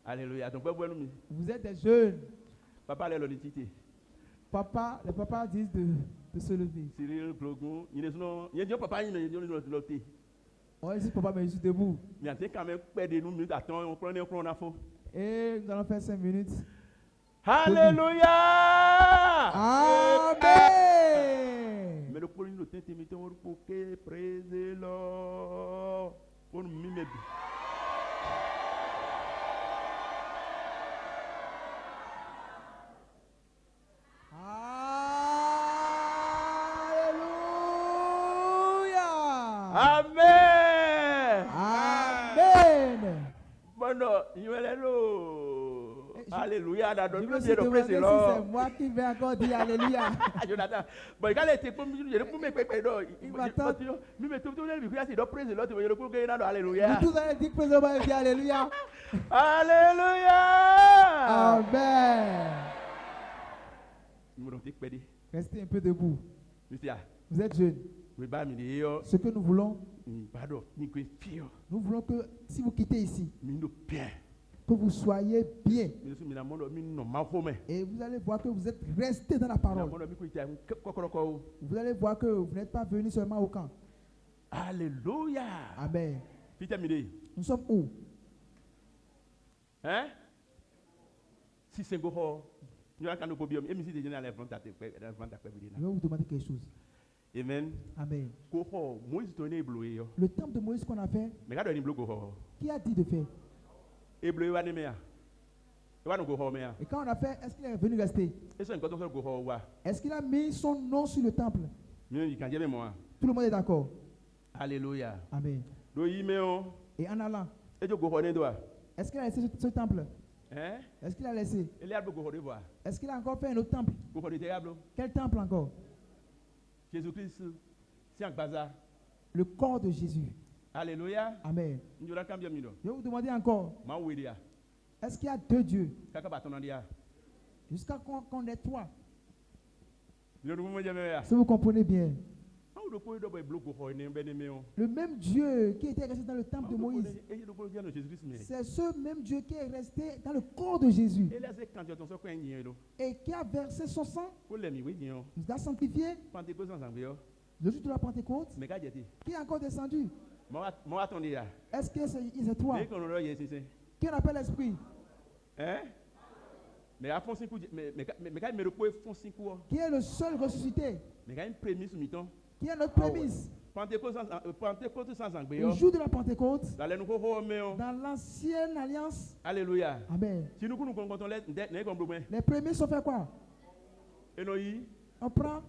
Alléluia. Vous êtes des jeunes. Papa, les papas disent de se lever. On dit papa, mais je suis debout. Et nous allons faire 5 minutes. Alléluia. Amen. Mais le premier nous t'intimidons pour que praise Lord. Pour nous mimer. Amen. Amen. Bon, alléluia. C'est moi qui vais encore dire alléluia. Jonathan. Bon, il a été pour me dire pour me payer. Il m'attend. Alléluia. Vous tous allez dire alléluia. Alléluia. Amen. Restez un peu debout. Vous êtes jeunes. Ce que nous voulons, nous voulons que si vous quittez ici, que vous soyez bien. Et vous allez voir que vous êtes restés dans la parole. Vous allez voir que vous n'êtes pas venus seulement au camp. Alléluia. Amen. Nous sommes où? Hein? Si c'est go, je vais vous demander quelque chose. Amen. Amen. Le temple de Moïse qu'on a fait, qui a dit de faire? Et quand on a fait, est-ce qu'il est venu rester? Est-ce qu'il a mis son nom sur le temple? Tout le monde est d'accord? Alléluia. Amen. Et en allant, est-ce qu'il a laissé ce temple? Hein? Est-ce qu'il a laissé? Est-ce qu'il a encore fait un autre temple? Quel temple encore? Jésus-Christ, c'est un bazar. Le corps de Jésus. Alléluia. Amen. Je vais vous demander encore. Est-ce qu'il y a 2 dieux? Jusqu'à qu'on ait 3. Si vous comprenez bien. Le même Dieu qui était resté dans le temple de Moïse, c'est ce même Dieu qui est resté dans le corps de Jésus et qui a versé son sang, nous a sanctifié le jour de la Pentecôte, qui est encore descendu. Est-ce que c'est toi qui on appelle l'esprit? Qui est le seul ressuscité? Qui est notre prémisse? Le jour de la Pentecôte, dans l'ancienne alliance. Alléluia. Amen. Les premiers sont fait quoi? On prend.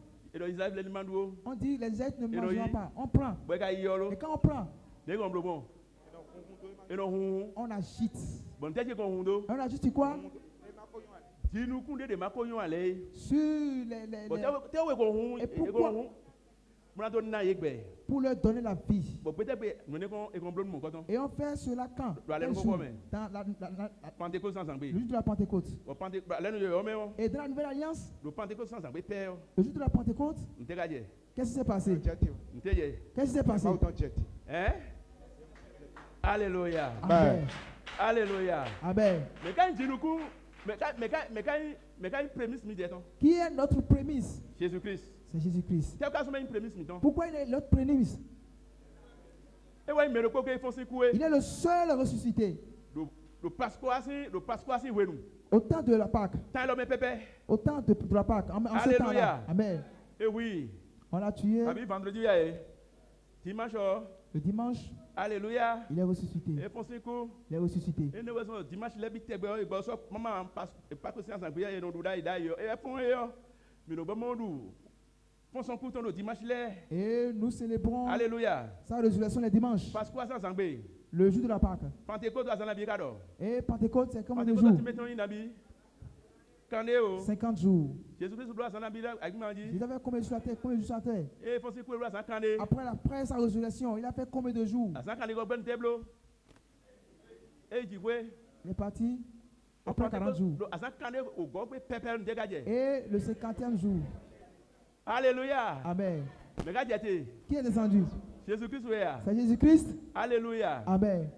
On dit les Israélites ne mangeront pas. On prend. Et quand on prend, on agite. On agite quoi? Sur les... Et pourquoi? Pour leur donner la vie. Et on fait cela quand? Dans le jour de la Pentecôte. Et dans la nouvelle alliance, le jour de la Pentecôte, qu'est-ce qui s'est passé? Qu'est-ce qui s'est passé? Alléluia. Amen. Alléluia. Amen. Qui est notre prémisse? Jésus-Christ. C'est Jésus-Christ. Pourquoi il est notre prémisse? Il est le seul ressuscité. Au temps de la Pâque. Au temps de la Pâque. En ce temps-là. Amen. Et oui. On l'a tué. Vendredi, dimanche. Le dimanche. Alléluia. Il est ressuscité. Il est ressuscité. Et nous célébrons sa résurrection le dimanche. Le jour de la Pâque. Et Pentecôte, c'est comme le jour. 50 jours. Jésus avait combien de jours sur la terre? Après sa résurrection, il a fait combien de jours? Il est parti après 40 jours. Et le 50e jour. Alléluia. Amen. Qui est descendu? Jésus-Christ. C'est Jésus-Christ. Alléluia. Amen.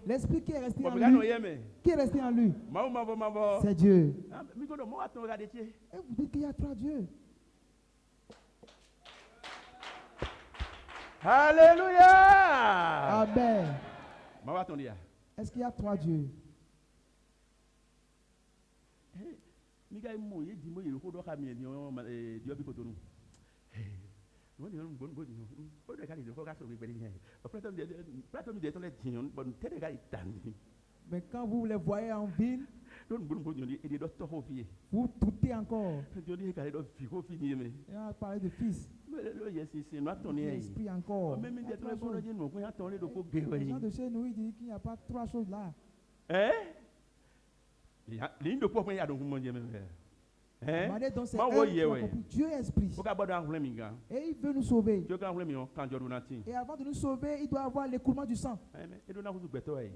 L'esprit qui est resté en lui. Qui est resté en lui? C'est Dieu. Et vous dites qu'il y a 3 dieux. Alléluia. Amen. Est-ce qu'il y a 3 dieux? Mais quand vous les voyez en ville, vous doutez encore. Et on a parlé de fils. L'esprit encore. Les gens de chez nous, ils disent qu'il n'y a pas 3 choses là. Dieu est esprit. Et il veut nous sauver. Et avant de nous sauver, il doit avoir l'écoulement du sang. Il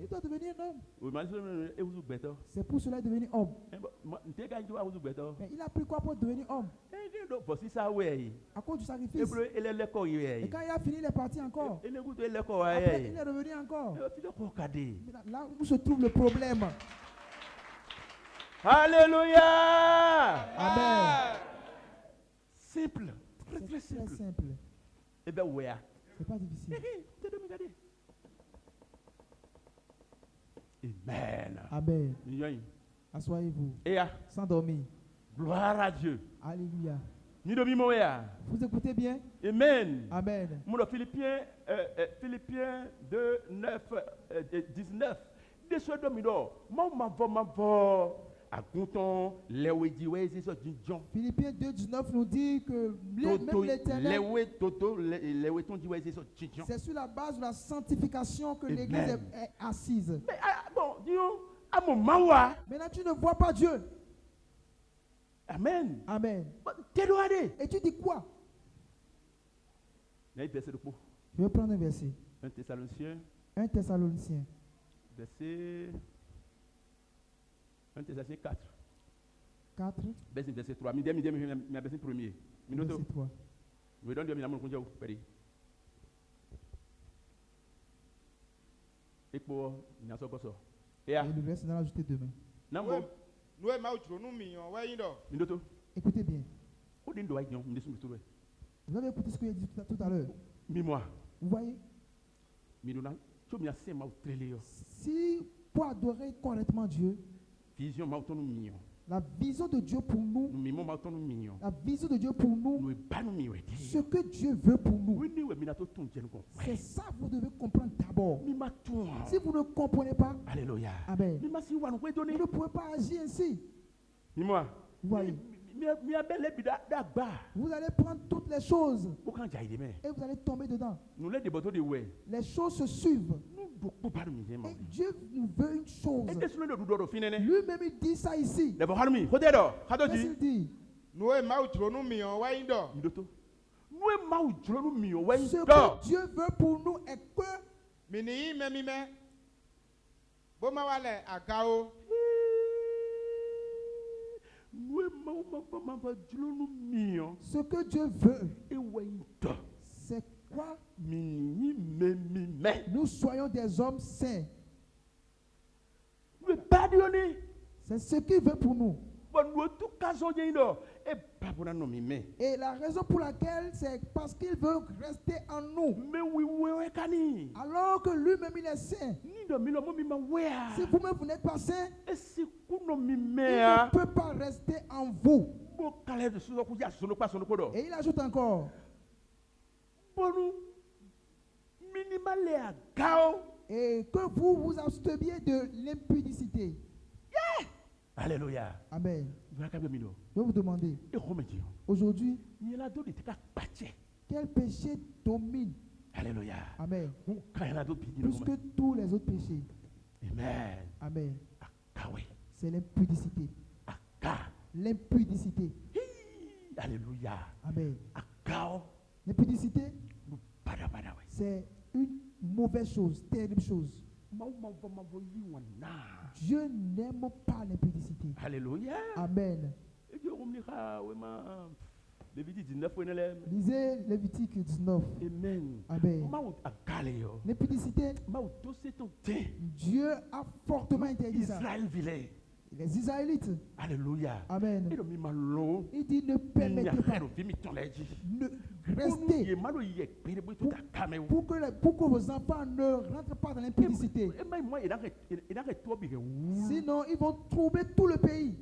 doit devenir un homme. C'est pour cela qu'il est devenu homme. Mais il a pris quoi pour devenir homme? À cause du sacrifice. Et quand il a fini, il est parti encore. Après, il est revenu encore. Là où se trouve le problème. Alléluia. Amen. Simple. Très simple. Eh bien, ouais. C'est pas difficile. Amen. Amen. Assoyez-vous. Sans dormir. Gloire à Dieu. Alléluia. Vous écoutez bien? Amen. Amen. Philippiens 2, 9, 19. De ce domino. Philippiens 2,19 nous dit que même l'Éternel, c'est sur la base de la sanctification que l'Église est assise. Mais, maintenant, tu ne vois pas Dieu. Amen. Amen. Et tu dis quoi? Je vais prendre un verset. 1 Thessaloniciens. 1 Thessaloniciens. Verset 1 Thessaloniciens 4. 4. Verset 3. Verset 1er. Verset 3. Et le verset dans l'ajouter demain. Écoutez bien. Vous avez écouté ce que j'ai dit tout à l'heure. Vous voyez? Si pour adorer correctement Dieu, La vision de Dieu pour nous, la vision de Dieu pour nous, ce que Dieu veut pour nous, c'est ça que vous devez comprendre d'abord. Si vous ne comprenez pas, Alléluia. Amen, vous ne pouvez pas agir ainsi. Dis-moi. Vous voyez. Vous allez prendre toutes les choses et vous allez tomber dedans. Les choses se suivent. Et Dieu nous veut une chose. Lui-même il dit ça ici. Qu'est-ce qu'il dit? Ce que Dieu veut pour nous est que ce que Dieu veut, c'est quoi? Nous soyons des hommes saints. C'est ce qu'il veut pour nous. Et la raison pour laquelle, c'est parce qu'il veut rester en nous. Alors que lui-même il est saint. Si vous-même vous n'êtes pas saint, il ne peut pas rester en vous. Et il ajoute encore. Et que vous vous absteniez de l'impudicité. Alléluia. Amen. Je vais vous demander, aujourd'hui, quel péché domine? Alléluia. Amen. Plus que tous les autres péchés. Amen. Amen. C'est l'impudicité. L'impudicité. Alléluia. Amen. L'impudicité, c'est une mauvaise chose, terrible chose. Dieu n'aime pas l'impudicité. Alléluia. Amen. Lisez Lévitique 19. Amen. Amen. L'impudicité, Dieu a fortement interdit ça. Les Israélites. Alléluia. Amen. Il dit ne permettez pas. Restez. Pour que vos enfants ne rentrent pas dans l'impudicité. Sinon, ils vont troubler tout le pays.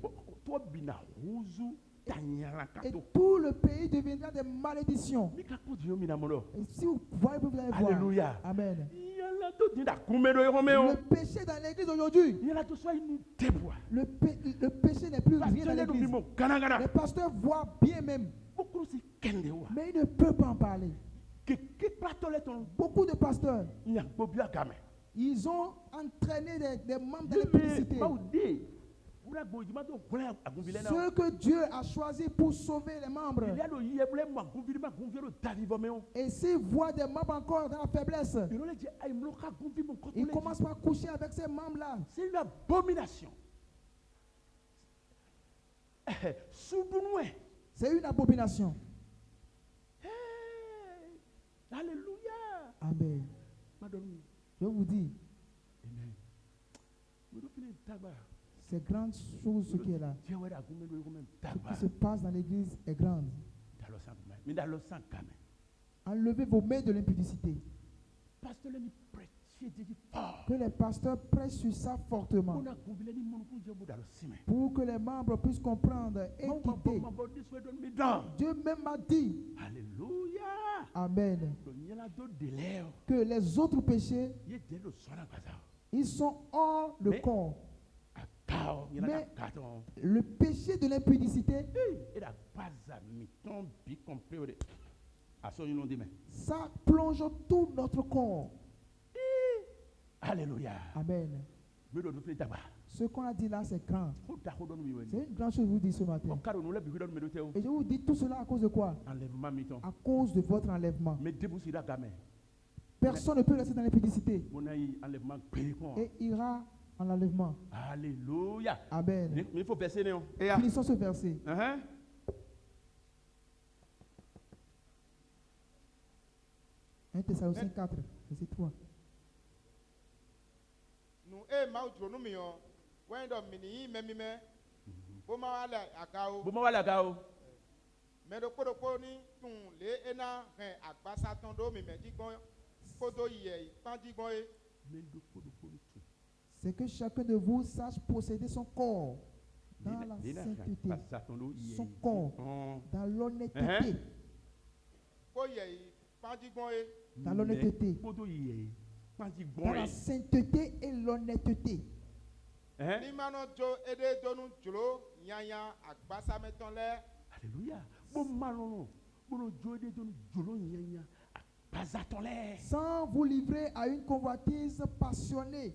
Et tout le pays deviendra des malédictions. Et si vous voyez, vous allez voir. Alléluia. Amen. Le péché dans l'église aujourd'hui, le péché n'est plus rien dans l'église. Les pasteurs voient bien même, mais ils ne peuvent pas en parler. Beaucoup de pasteurs, ils ont entraîné des membres de l'impudicité. Ce que Dieu a choisi pour sauver les membres. Et s'ils voient des membres encore dans la faiblesse, ils commencent par coucher avec ces membres-là. C'est une abomination. C'est une abomination. Alléluia. Amen. Je vous dis, c'est grande chose ce qui est là. Ce qui se passe dans l'église est grande. Enlevez vos mains de l'impudicité. Que les pasteurs prêchent sur ça fortement. Pour que les membres puissent comprendre et quitter. Dieu même a dit. Alléluia. Amen. Que les autres péchés, ils sont hors le corps. Mais le péché de l'impudicité, ça plonge tout notre corps. Alléluia. Amen. Ce qu'on a dit là, c'est grand. C'est une grande chose, je vous dis ce matin. Et je vous dis tout cela à cause de quoi? À cause de votre enlèvement. Personne ne peut rester dans l'impudicité. Et ira en enlèvement. Alléluia. Amen. Il faut verser. Finissons ce verset. 1 Thessaloniciens 4, verset 3. C'est que chacun de vous sache posséder son corps dans la sainteté, son corps, dans l'honnêteté. Dans l'honnêteté, dans la sainteté et l'honnêteté. Alléluia. Sans vous livrer à une convoitise passionnée.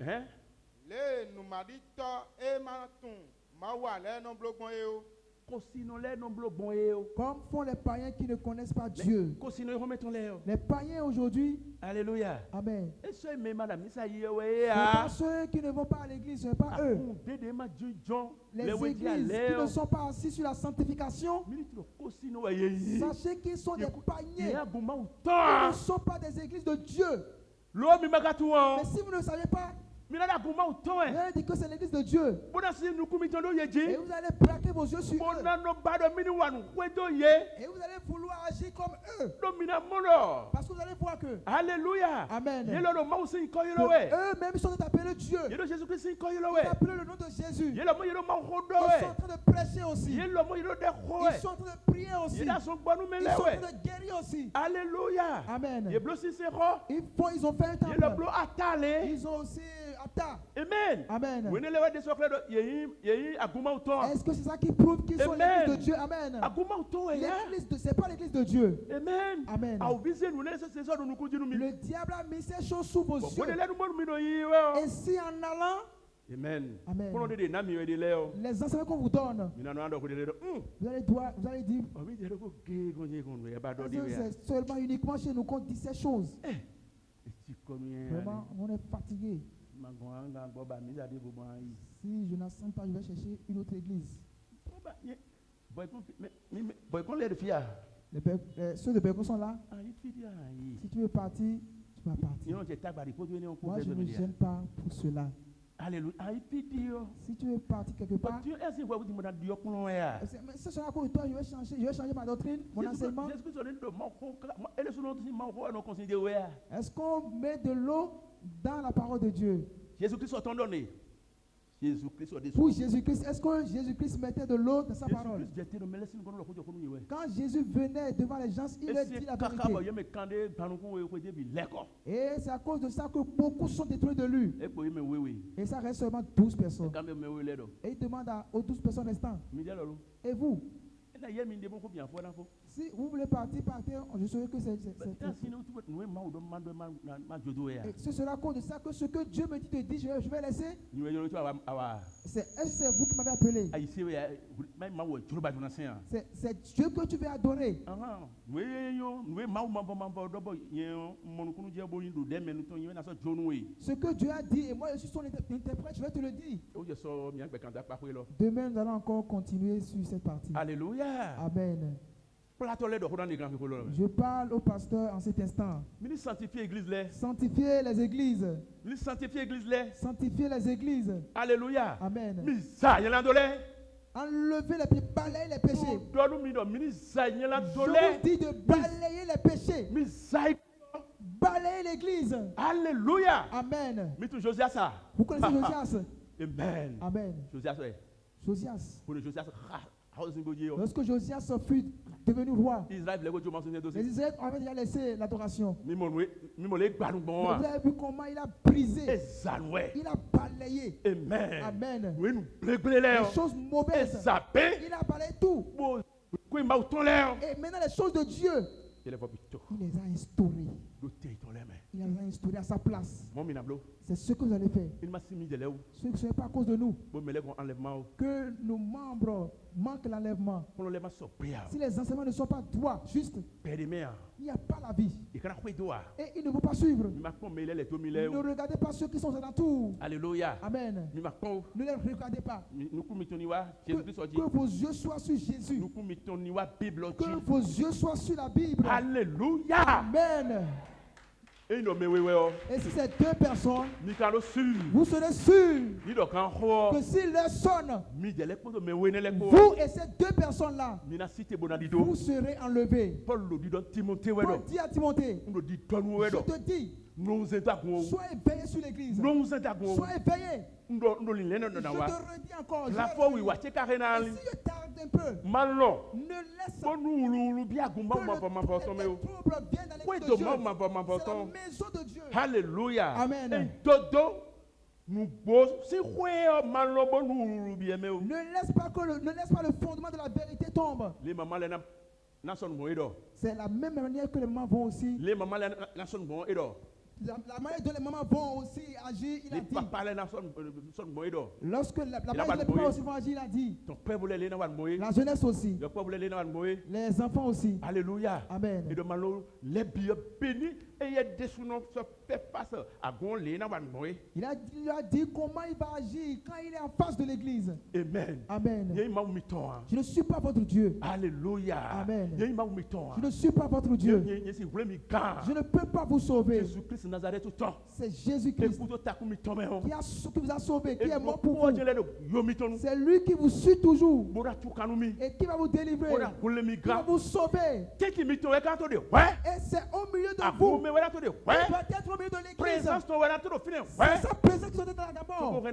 Comme font les païens qui ne connaissent pas Dieu. Les païens aujourd'hui. Alléluia. Amen. Ce n'est pas ceux qui ne vont pas à l'église, ce n'est pas eux. Les églises qui ne sont pas assis sur la sanctification. Sachez qu'ils sont des païens. Ils ne sont pas des églises de Dieu. Mais si vous ne savez pas, vous allez dire que c'est l'église de Dieu. Et vous allez braquer vos yeux sur eux. Et vous allez vouloir agir comme eux. Parce que vous allez voir que. Alléluia. Amen. Eux-mêmes sont appelés Dieu. Ils appellent le nom de Jésus. Ils sont en train de prêcher aussi. Ils sont en train de prier aussi. Ils sont en train de guérir aussi. Alléluia. Amen. Ils ont fait un temple. Ils ont aussi Amen. Amen. Est-ce que c'est ça qui prouve qu'ils sont l'église de Dieu? Amen. Ce n'est pas l'église de Dieu. Amen. Amen. Le diable a mis ces choses sous vos yeux. Et si en allant, Amen. Amen, les enseignements qu'on vous donne, vous allez dire, c'est seulement uniquement chez nous qu'on dit ces choses. Vraiment, on est fatigué. Si je n'enseigne pas, je vais chercher une autre église. Ceux de Berco sont là. Si tu veux partir, tu vas partir. Moi, je ne gêne pas pour cela. Alléluia. Si tu veux partir quelque part, c'est cela que toi, je vais changer ma doctrine, mon enseignement. Est-ce qu'on met de l'eau dans la parole de Dieu? Jésus-Christ a donné. Pour Jésus-Christ, est-ce que Jésus-Christ mettait de l'eau dans sa parole? Quand Jésus venait devant les gens, il leur dit la vérité. Et c'est à cause de ça que beaucoup sont détruits de lui. Et ça reste seulement 12 personnes. Et il demande aux 12 personnes restantes. Et vous? Si vous voulez partir, partez. Je saurais que c'est. C'est cela à cause de ça que ce que Dieu me dit de dire, je vais laisser. C'est vous qui m'avez appelé. C'est Dieu que tu veux adorer. Ce que Dieu a dit, et moi je suis son interprète, je vais te le dire. Demain, nous allons encore continuer sur cette partie. Alléluia. Amen. Je parle au pasteur en cet instant. Sanctifier les églises. Sanctifier les églises. Alléluia. Amen. Enlever les péchés, balayer les péchés. Je vous dis de balayer les péchés. Balayer l'église. Alléluia. Amen. Josias. Vous connaissez Josias? Amen. Amen. Josias. Lorsque Josias fut devenu roi, les Israéliens avaient déjà laissé l'adoration. Vous avez vu comment il a brisé, il a balayé. Amen. Les choses mauvaises, il a balayé tout. Et maintenant les choses de Dieu, il les a instaurées. Il les a instaurées à sa place. C'est ce que vous allez faire. Ce ne serait pas à cause de nous que nos membres manquent l'enlèvement. Si les enseignements ne sont pas droits, justes, il n'y a pas la vie. Et ils ne vont pas suivre. Ne regardez pas ceux qui sont alentours. Alléluia. Amen. Ne les regardez pas. Que vos yeux soient sur Jésus. Que vos yeux soient sur la Bible. Alléluia. Amen. Et si c'est deux personnes, vous serez sûr que s'il leur sonne, vous et ces deux personnes-là, vous serez enlevés. Paul dit à Timothée, je te dis Sois éveillé sur l'église. Sois éveillé. Je te redis encore. Si je tarde un peu, ne laisse pas que le trouble vienne dans l'église de Dieu. C'est la maison de Dieu. Alléluia. Amen. Ne laisse pas le fondement de la vérité tombe. C'est la même manière que les mamans vont aussi. La manière dont les mamans vont aussi agir, il a dit. Lorsque la manière dont les parents aussi vont agir, il a dit. La jeunesse aussi. Les enfants aussi. Alléluia. Amen. Et de les bénis et il a des sous-noms se fait face à il a dit comment il va agir quand il est en face de l'église. Amen. Amen. Je ne suis pas votre Dieu. Alléluia. Amen. Je ne suis pas votre Dieu. Je ne peux pas vous sauver. Jésus-Christ Nazareth tout le temps. C'est Jésus-Christ qui vous a sauvé, qui est mort pour vous. C'est lui qui vous suit toujours et qui va vous délivrer, qui va vous sauver. Et c'est au milieu de vous. Peut-être au milieu de l'église. C'est sa présence qui est d'abord.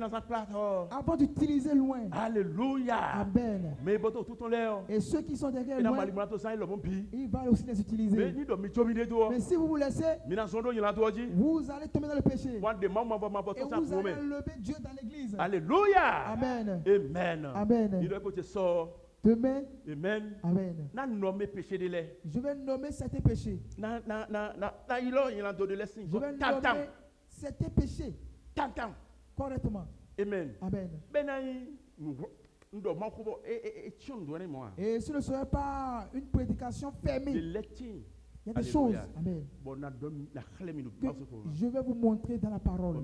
Avant d'utiliser loin. Alléluia. Amen. Et ceux qui sont derrière loin, il va aussi les utiliser. Mais si vous vous laissez, vous allez tomber dans le péché. Et vous allez lever Dieu dans l'église. Alléluia. Amen. Amen. Amen. Demain, amen. Amen. Je vais nommer certains péchés. Je vais nommer certains péchés correctement. Amen. Amen. Et ce ne serait pas une prédication fermée. Il y a des choses. Amen. Je vais vous montrer dans la parole.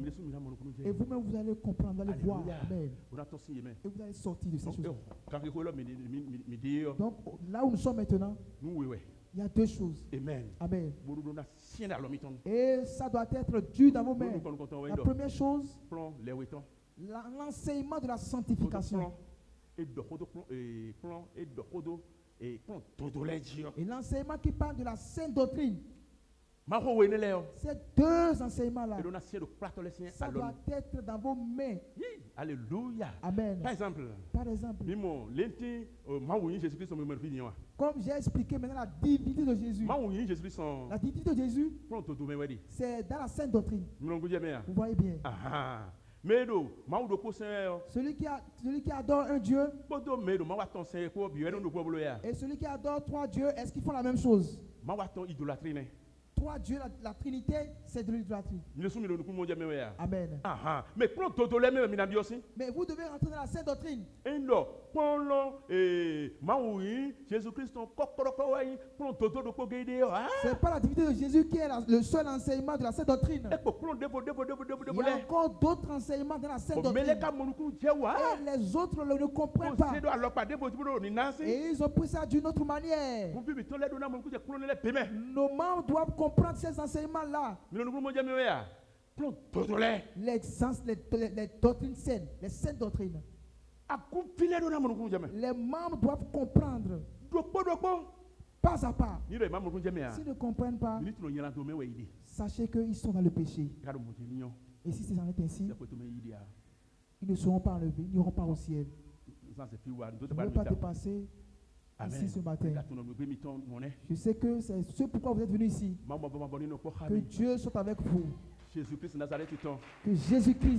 Et vous-même, vous allez comprendre, vous allez voir. Amen. Et vous allez sortir de ces choses. Donc, là où nous sommes maintenant, il y a deux choses. Amen. Amen. Et ça doit être dû dans vos mains. La première chose, l'enseignement de la sanctification. Et l'enseignement qui parle de la sainte doctrine. Ces deux enseignements-là, ça doit être dans vos mains. Alléluia. Amen. Par exemple, comme j'ai expliqué maintenant la divinité de Jésus. La divinité de Jésus, c'est dans la sainte doctrine. Vous voyez bien. Celui qui adore un Dieu et celui qui adore trois dieux, est-ce qu'ils font la même chose? Trois dieux, la Trinité, c'est de l'idolâtrie. Amen. Mais vous devez rentrer dans la sainte doctrine. C'est pas la divinité de Jésus qui est le seul enseignement de la sainte doctrine. Il y a encore d'autres enseignements dans la sainte doctrine. Et les autres ne comprennent pas. Et ils ont pris ça d'une autre manière. Nos membres doivent comprendre ces enseignements-là. Les doctrines saines, les saintes doctrines. Les membres doivent comprendre pas à pas. S'ils ne comprennent pas, sachez qu'ils sont dans le péché. Et si c'est ainsi, ils ne seront pas enlevés, ils n'iront pas au ciel. Je ne veux pas dépasser ici ce matin. Je sais que c'est ce pourquoi vous êtes venus ici. Que Dieu soit avec vous. Jésus-Christ Nazareth. Que Jésus-Christ